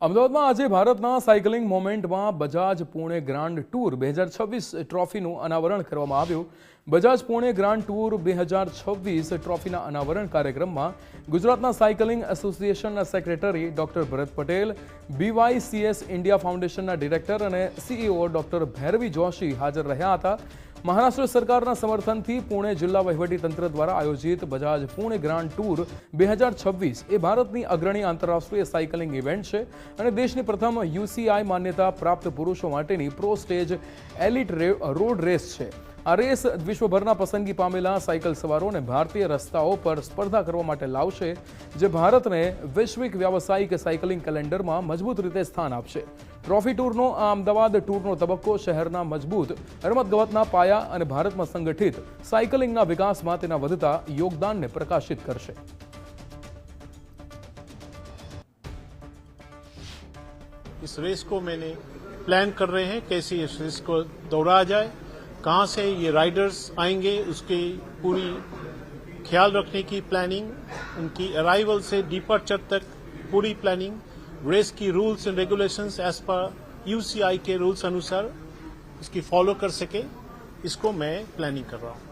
અમદાવાદમાં આજે ભારતના સાયકલિંગ મોમેન્ટમાં બજાજ પુણે ગ્રાન્ડ ટૂર 2026 ટ્રોફીનું અનાવરણ કરવામાં આવ્યું. બજાજ પુણે ગ્રાન્ડ ટૂર 2026 ટ્રોફીના અનાવરણ કાર્યક્રમમાં ગુજરાતના સાયકલિંગ એસોસિએશનના secretary doctor Bharat Patel, BYCS India ફાઉન્ડેશનના ડિરેક્ટર અને CEO ડોક્ટર ભૈરવી જોશી હાજર રહ્યા હતા. મહારાષ્ટ્ર સરકારના સમર્થનથી પુણે જિલ્લા વહીવટીતંત્ર દ્વારા આયોજિત બજાજ પુણે ગ્રાન્ડ ટૂર 2026 એ ભારતની અગ્રણી આંતરરાષ્ટ્રીય સાયકલિંગ ઇવેન્ટ છે અને દેશની પ્રથમ UCI માન્યતા પ્રાપ્ત પુરુષો માટેની pro stage elite road race છે. આ રેસ વિશ્વભરના પસંદગી પામેલા સાયકલ સવારોને ભારતીય રસ્તાઓ પર સ્પર્ધા કરવા માટે લાવશે, જે ભારતને વૈશ્વિક વ્યાવસાયિક સાયકલિંગ કેલેન્ડરમાં મજબૂત રીતે સ્થાન આપશે. ટ્રોફી ટૂરનો આ અમદાવાદ ટૂરનો તબક્કો શહેરના મજબૂત રમતગમતના પાયા અને ભારતમાં સંગઠિત સાયકલિંગના વિકાસમાં તેના વધતા યોગદાનને પ્રકાશિત કરશે. इस रेस को मैंने प्लान कर रहे हैं कैसे इस रेस को दौड़ाया जाए, कहाँ से ये राइडर्स आएंगे, उसकी पूरी ख्याल रखने की प्लानिंग, उनकी अराइवल से डिपार्चर तक पूरी प्लानिंग, रेस की rules and regulations as per UCI के रूल्स अनुसार इसकी फॉलो कर सके, इसको मैं प्लानिंग कर रहा हूँ.